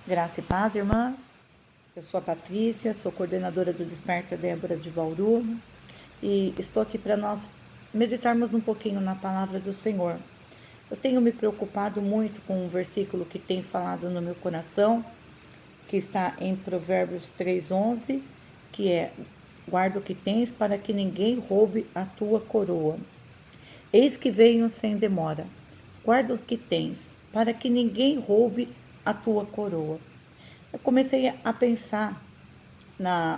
Graça e paz, irmãs. Eu sou a Patrícia, sou coordenadora do Desperta Débora de Bauru e estou aqui para nós meditarmos um pouquinho na palavra do Senhor. Eu tenho me preocupado muito com um versículo que tem falado no meu coração, que está em Provérbios 3:11, que é: guarda o que tens para que ninguém roube a tua coroa. Eis que venho sem demora. Guarda o que tens para que ninguém roube a tua coroa. Eu comecei a pensar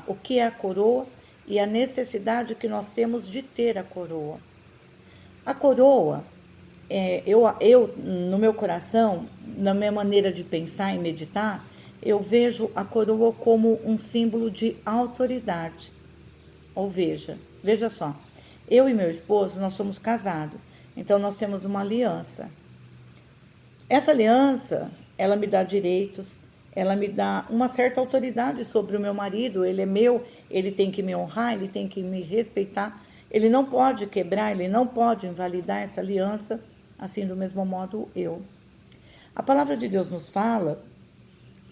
o que é a coroa e a necessidade que nós temos de ter a coroa. A coroa, no meu coração, na minha maneira de pensar e meditar, eu vejo a coroa como um símbolo de autoridade. Ou veja só, eu e meu esposo, nós somos casados, então nós temos uma aliança. Essa aliança, ela me dá direitos, ela me dá uma certa autoridade sobre o meu marido. Ele é meu, ele tem que me honrar, ele tem que me respeitar. Ele não pode quebrar, ele não pode invalidar essa aliança, assim do mesmo modo eu. A palavra de Deus nos fala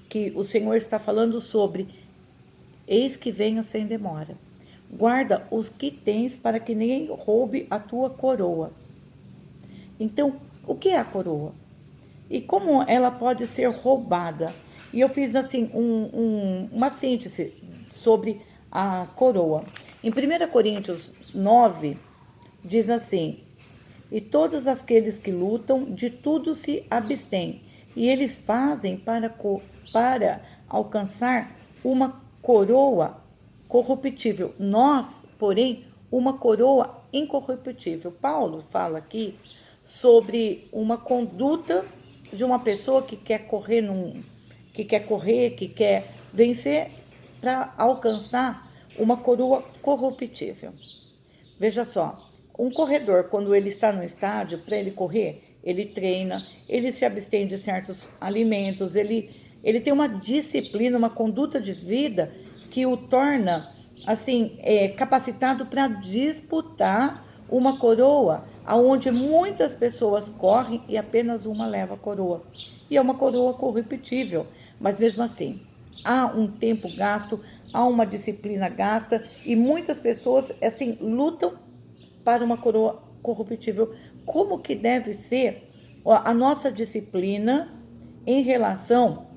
que o Senhor está falando sobre: eis que venho sem demora. Guarda os que tens para que ninguém roube a tua coroa. Então, o que é a coroa? E como ela pode ser roubada? E eu fiz assim uma síntese sobre a coroa. Em 1 Coríntios 9, diz assim: e todos aqueles que lutam, de tudo se abstêm, e eles fazem para alcançar uma coroa corruptível. Nós, porém, uma coroa incorruptível. Paulo fala aqui sobre uma conduta de uma pessoa que quer que quer vencer para alcançar uma coroa corruptível. Veja só, um corredor, quando ele está no estádio, para ele correr, ele treina, ele se abstém de certos alimentos, ele tem uma disciplina, uma conduta de vida que o torna assim capacitado para disputar uma coroa, aonde muitas pessoas correm e apenas uma leva a coroa. E é uma coroa corruptível, mas mesmo assim, há um tempo gasto, há uma disciplina gasta, e muitas pessoas assim lutam para uma coroa corruptível. Como que deve ser a nossa disciplina em relação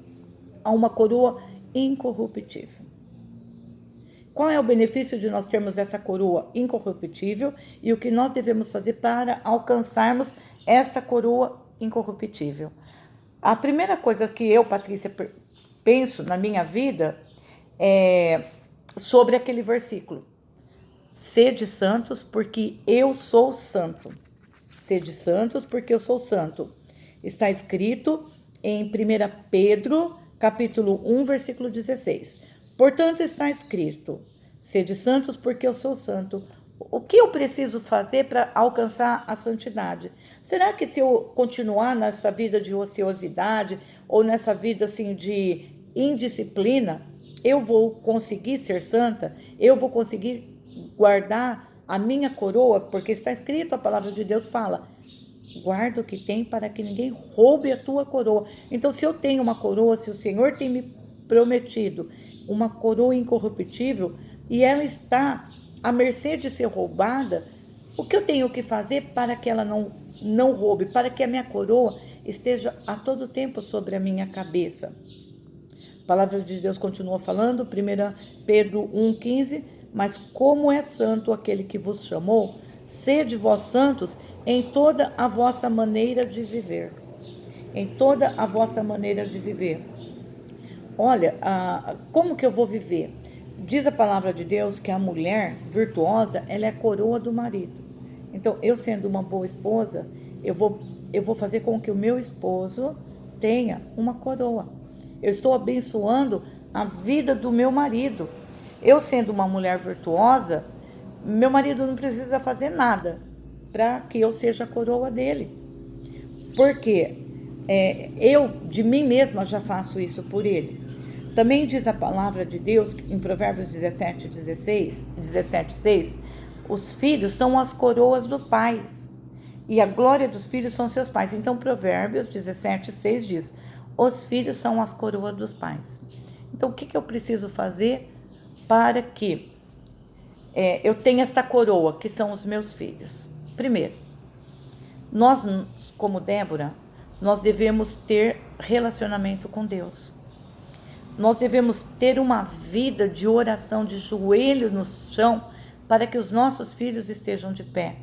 a uma coroa incorruptível? Qual é o benefício de nós termos essa coroa incorruptível e o que nós devemos fazer para alcançarmos esta coroa incorruptível? A primeira coisa que eu, Patrícia, penso na minha vida é sobre aquele versículo: sede santos, porque eu sou santo. Sede santos, porque eu sou santo. Está escrito em 1 Pedro, capítulo 1, versículo 16. Portanto, está escrito: sede santos, porque eu sou santo. O que eu preciso fazer para alcançar a santidade? Será que se eu continuar nessa vida de ociosidade ou nessa vida assim de indisciplina, eu vou conseguir ser santa? Eu vou conseguir guardar a minha coroa? Porque está escrito, a palavra de Deus fala: guarda o que tem para que ninguém roube a tua coroa. Então, se eu tenho uma coroa, se o Senhor tem me prometido uma coroa incorruptível e ela está à mercê de ser roubada, o que eu tenho que fazer para que ela não roube, para que a minha coroa esteja a todo tempo sobre a minha cabeça? A palavra de Deus continua falando, 1 Pedro 1,15: mas como é santo aquele que vos chamou, sede vós santos em toda a vossa maneira de viver. Em toda a vossa maneira de viver. Olha, como que eu vou viver? Diz a palavra de Deus que a mulher virtuosa, ela é a coroa do marido. Então, eu sendo uma boa esposa, eu vou fazer com que o meu esposo tenha uma coroa. Eu estou abençoando a vida do meu marido. Eu sendo uma mulher virtuosa, meu marido não precisa fazer nada para que eu seja a coroa dele. Porque eu, de mim mesma, já faço isso por ele. Também diz a palavra de Deus, em Provérbios 17:6, os filhos são as coroas dos pais, e a glória dos filhos são seus pais. Então, Provérbios 17:6 diz: os filhos são as coroas dos pais. Então, o que eu preciso fazer para que eu tenha esta coroa, que são os meus filhos? Primeiro, nós, como Débora, nós devemos ter relacionamento com Deus. Nós devemos ter uma vida de oração, de joelho no chão, para que os nossos filhos estejam de pé.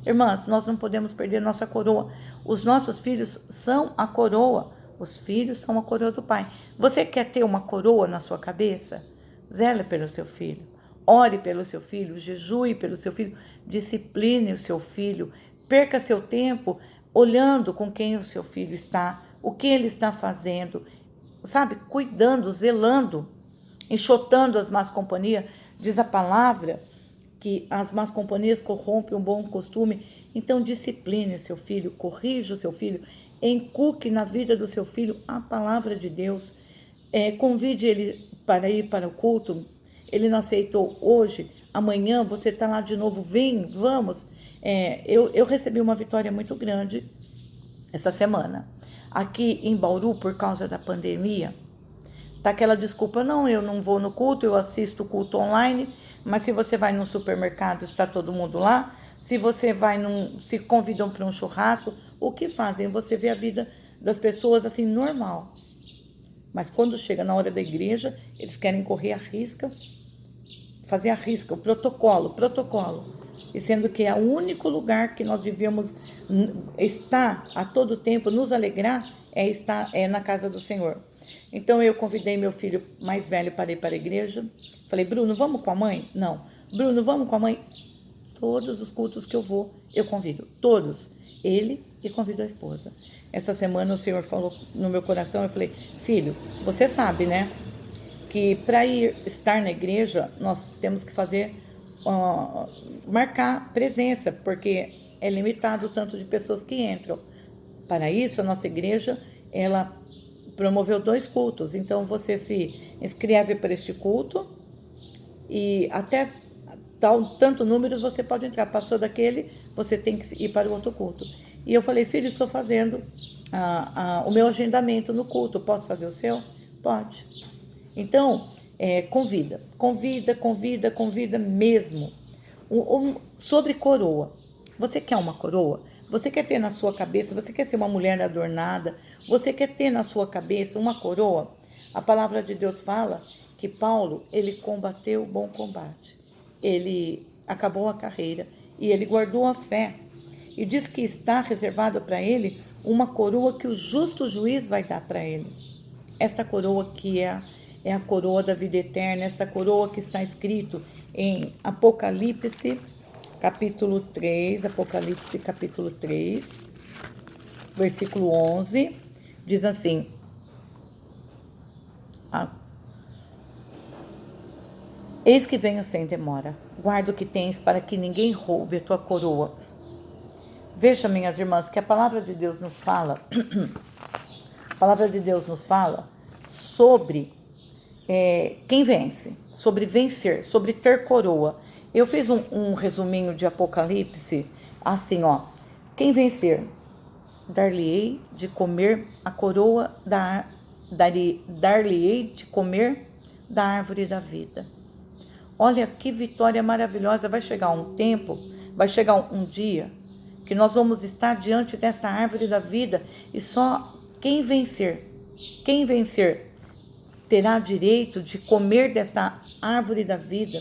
Irmãs, nós não podemos perder nossa coroa. Os nossos filhos são a coroa. Os filhos são a coroa do Pai. Você quer ter uma coroa na sua cabeça? Zele pelo seu filho. Ore pelo seu filho. Jejue pelo seu filho. Discipline o seu filho. Perca seu tempo olhando com quem o seu filho está, o que ele está fazendo, sabe? Cuidando, zelando, enxotando as más companhias. Diz a palavra que as más companhias corrompem um bom costume. Então discipline seu filho, corrija o seu filho, inculque na vida do seu filho a palavra de Deus. Convide ele para ir para o culto. Ele não aceitou hoje, amanhã você está lá de novo, vem, vamos. Eu recebi uma vitória muito grande essa semana. Aqui em Bauru, por causa da pandemia, tá aquela desculpa, não, eu não vou no culto, eu assisto o culto online. Mas se você vai num supermercado, está todo mundo lá. Se você vai se convidam para um churrasco, o que fazem? Você vê a vida das pessoas assim, normal. Mas quando chega na hora da igreja, eles querem correr a risca, fazer a risca, o protocolo. E sendo que é o único lugar que nós devemos estar a todo tempo, nos alegrar, é na casa do Senhor. Então eu convidei meu filho mais velho para ir para a igreja. Falei, Bruno, vamos com a mãe? Não. Bruno, vamos com a mãe? Todos os cultos que eu vou, eu convido. Todos. Ele e convido a esposa. Essa semana o Senhor falou no meu coração, eu falei, filho, você sabe, né? Que para estar na igreja, nós temos que fazer, marcar presença, porque é limitado o tanto de pessoas que entram. Para isso, a nossa igreja, ela promoveu 2 cultos. Então, você se inscreve para este culto e até tanto número você pode entrar. Passou daquele, você tem que ir para o outro culto. E eu falei, filho, estou fazendo o meu agendamento no culto. Posso fazer o seu? Pode. Então, convida mesmo. Sobre coroa. Você quer uma coroa? Você quer ter na sua cabeça, você quer ser uma mulher adornada, você quer ter na sua cabeça uma coroa? A palavra de Deus fala que Paulo, ele combateu o bom combate. Ele acabou a carreira e ele guardou a fé. E diz que está reservada para ele uma coroa que o justo juiz vai dar para ele. Essa coroa que é a coroa da vida eterna, essa coroa que está escrito em Apocalipse, capítulo 3, Apocalipse capítulo 3, versículo 11, diz assim, eis que venho sem demora, guarda o que tens para que ninguém roube a tua coroa. Veja, minhas irmãs, que a palavra de Deus nos fala, sobre quem vence, sobre vencer, sobre ter coroa. Eu fiz um resuminho de Apocalipse, assim, quem vencer, dar-lhe-ei de comer a coroa dar-lhe-ei de comer da árvore da vida. Olha que vitória maravilhosa. Vai chegar um tempo, vai chegar um dia que nós vamos estar diante desta árvore da vida e só quem vencer terá direito de comer desta árvore da vida.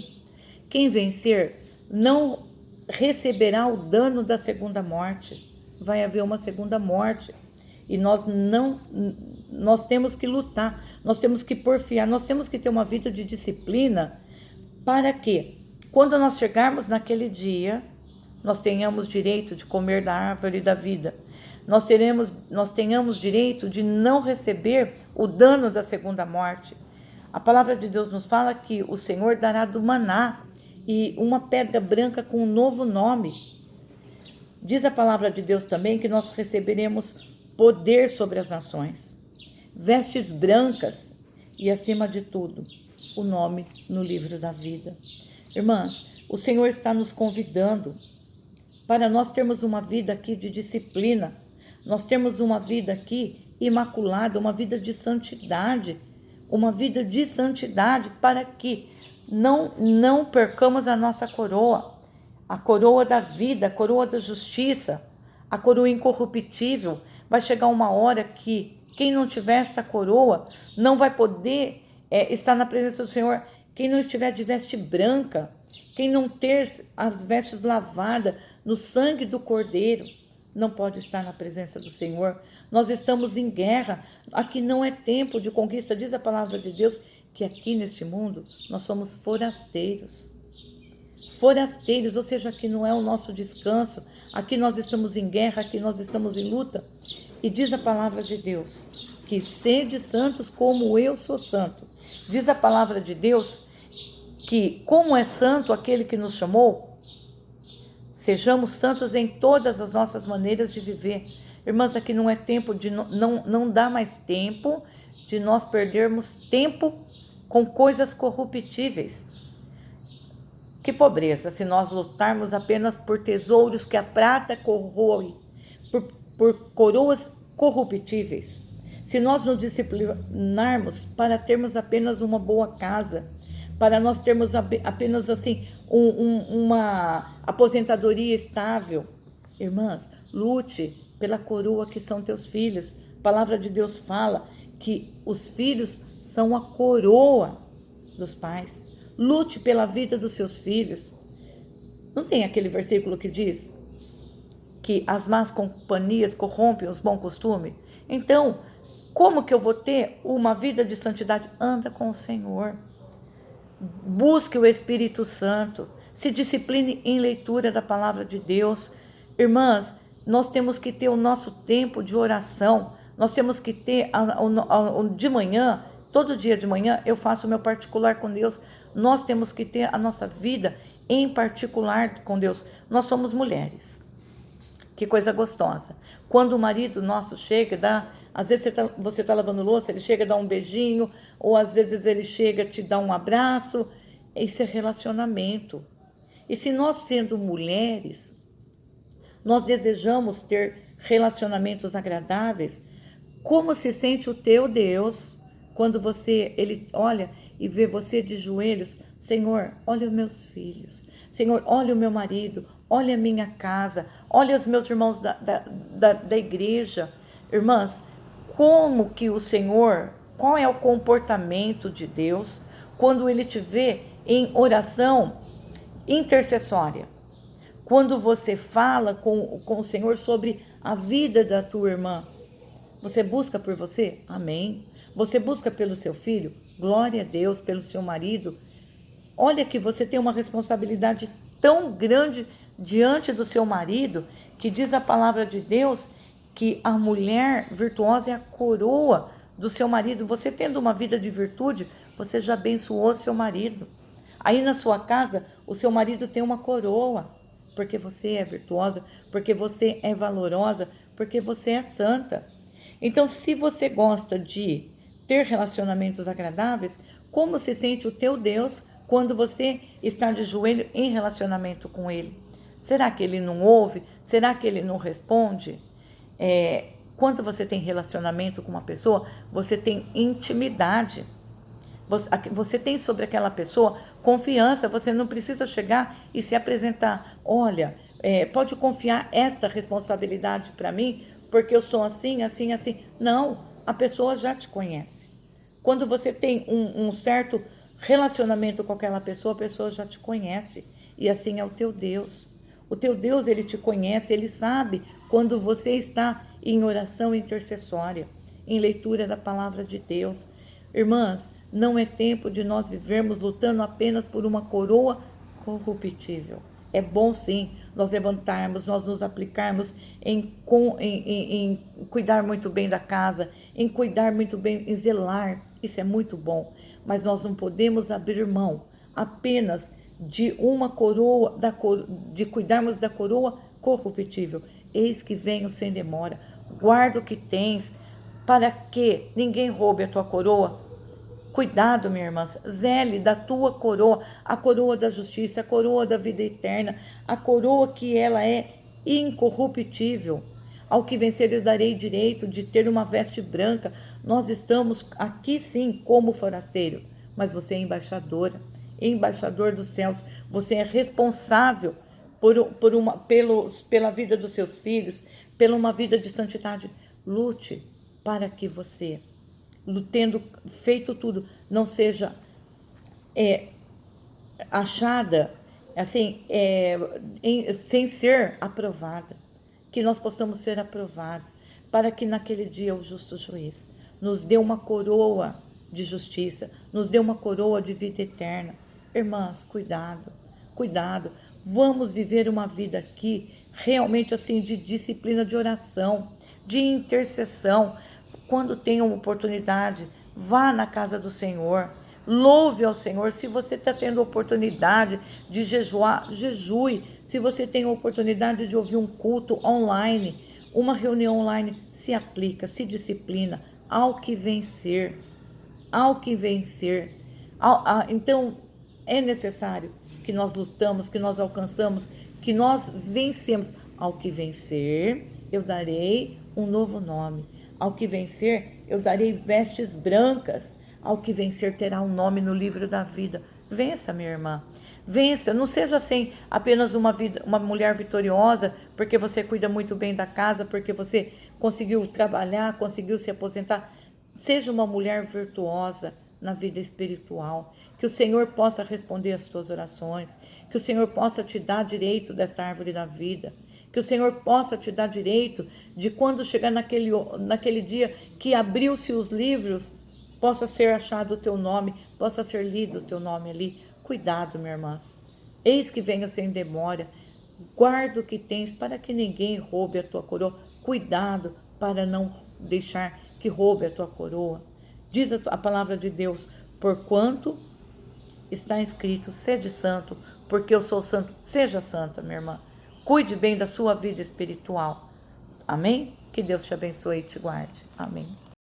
Quem vencer não receberá o dano da segunda morte. Vai haver uma segunda morte. E nós temos que lutar, nós temos que porfiar, nós temos que ter uma vida de disciplina para que, quando nós chegarmos naquele dia, nós tenhamos direito de comer da árvore da vida. Nós tenhamos direito de não receber o dano da segunda morte. A palavra de Deus nos fala que o Senhor dará do maná e uma pedra branca com um novo nome. Diz a palavra de Deus também que nós receberemos poder sobre as nações, vestes brancas e, acima de tudo, o nome no livro da vida. Irmãs, o Senhor está nos convidando para nós termos uma vida aqui de disciplina. Nós temos uma vida aqui imaculada, uma vida de santidade, para que não percamos a nossa coroa, a coroa da vida, a coroa da justiça, a coroa incorruptível. Vai chegar uma hora que quem não tiver esta coroa não vai poder estar na presença do Senhor. Quem não estiver de veste branca, quem não ter as vestes lavadas no sangue do Cordeiro, não pode estar na presença do Senhor. Nós estamos em guerra. Aqui não é tempo de conquista. Diz a palavra de Deus que aqui neste mundo nós somos forasteiros. Forasteiros, ou seja, aqui não é o nosso descanso. Aqui nós estamos em guerra, aqui nós estamos em luta. E diz a palavra de Deus que sede santos como eu sou santo. Diz a palavra de Deus que como é santo aquele que nos chamou, sejamos santos em todas as nossas maneiras de viver. Irmãs, aqui não é tempo de não dá mais tempo de nós perdermos tempo com coisas corruptíveis. Que pobreza se nós lutarmos apenas por tesouros que a prata corroe, por coroas corruptíveis. Se nós nos disciplinarmos para termos apenas uma boa casa, para nós termos apenas assim uma aposentadoria estável. Irmãs, lute pela coroa que são teus filhos. A palavra de Deus fala que os filhos são a coroa dos pais. Lute pela vida dos seus filhos. Não tem aquele versículo que diz que as más companhias corrompem os bons costumes? Então, como que eu vou ter uma vida de santidade? Anda com o Senhor. Busque o Espírito Santo. Se discipline em leitura da palavra de Deus. Irmãs, nós temos que ter o nosso tempo de oração. Nós temos que ter de manhã, todo dia de manhã, eu faço o meu particular com Deus. Nós temos que ter a nossa vida em particular com Deus. Nós somos mulheres. Que coisa gostosa. Quando o marido nosso chega, às vezes você tá lavando louça, ele chega, dá um beijinho, ou às vezes ele chega, te dá um abraço. Isso é relacionamento. E se nós, sendo mulheres, nós desejamos ter relacionamentos agradáveis, como se sente o teu Deus quando ele olha e vê você de joelhos? Senhor, olha os meus filhos. Senhor, olha o meu marido. Olha a minha casa. Olha os meus irmãos da igreja. Irmãs, como que o Senhor, qual é o comportamento de Deus quando Ele te vê em oração intercessória? Quando você fala com o Senhor sobre a vida da tua irmã, você busca por você? Amém. Você busca pelo seu filho? Glória a Deus. Pelo seu marido? Olha que você tem uma responsabilidade tão grande diante do seu marido, que diz a palavra de Deus que a mulher virtuosa é a coroa do seu marido. Você tendo uma vida de virtude, você já abençoou seu marido. Aí na sua casa, o seu marido tem uma coroa, porque você é virtuosa, porque você é valorosa, porque você é santa. Então, se você gosta de ter relacionamentos agradáveis, como se sente o teu Deus quando você está de joelho em relacionamento com Ele? Será que Ele não ouve? Será que Ele não responde? Quando você tem relacionamento com uma pessoa, você tem intimidade. Você tem sobre aquela pessoa confiança. Você não precisa chegar e se apresentar. Olha, pode confiar essa responsabilidade para mim, porque eu sou assim, assim, assim. Não, a pessoa já te conhece. Quando você tem um certo relacionamento com aquela pessoa, a pessoa já te conhece. E assim é o teu Deus. O teu Deus, Ele te conhece, Ele sabe quando você está em oração intercessória, em leitura da palavra de Deus. Irmãs, não é tempo de nós vivermos lutando apenas por uma coroa corruptível. É bom sim nós levantarmos, nós nos aplicarmos em cuidar muito bem da casa, em cuidar muito bem, em zelar. Isso é muito bom. Mas nós não podemos abrir mão apenas de uma coroa, de cuidarmos da coroa corruptível. Eis que venho sem demora. Guarda o que tens, para que ninguém roube a tua coroa. Cuidado, minha irmã, zele da tua coroa, a coroa da justiça, a coroa da vida eterna, a coroa que ela é incorruptível. Ao que vencer eu darei direito de ter uma veste branca. Nós estamos aqui sim como forasteiro, mas você é embaixadora, embaixador dos céus. Você é responsável pela vida dos seus filhos, pela uma vida de santidade. Lute para que você, tendo feito tudo, não seja achada assim, sem ser aprovada. Que nós possamos ser aprovados, para que naquele dia o justo juiz nos dê uma coroa de justiça, nos dê uma coroa de vida eterna. Irmãs, cuidado, cuidado. Vamos viver uma vida aqui realmente assim de disciplina, de oração, de intercessão. Quando tenha uma oportunidade, vá na casa do Senhor. Louve ao Senhor. Se você está tendo oportunidade de jejuar, jejue. Se você tem a oportunidade de ouvir um culto online, uma reunião online, se aplica, se disciplina ao que vencer. Ao que vencer. Então, é necessário que nós lutamos, que nós alcançamos, que nós vencemos. Ao que vencer, eu darei um novo nome. Ao que vencer, eu darei vestes brancas. Ao que vencer, terá um nome no livro da vida. Vença, minha irmã. Vença, não seja assim apenas uma mulher vitoriosa, porque você cuida muito bem da casa, porque você conseguiu trabalhar, conseguiu se aposentar. Seja uma mulher virtuosa na vida espiritual. Que o Senhor possa responder às tuas orações. Que o Senhor possa te dar direito dessa árvore da vida. Que o Senhor possa te dar direito de quando chegar naquele dia que abriu-se os livros, possa ser achado o teu nome, possa ser lido o teu nome ali. Cuidado, minha irmã. Eis que venho sem demora. Guarda o que tens para que ninguém roube a tua coroa. Cuidado para não deixar que roube a tua coroa. Diz a palavra de Deus, porquanto está escrito, sede santo, porque eu sou santo. Seja santa, minha irmã. Cuide bem da sua vida espiritual. Amém? Que Deus te abençoe e te guarde. Amém.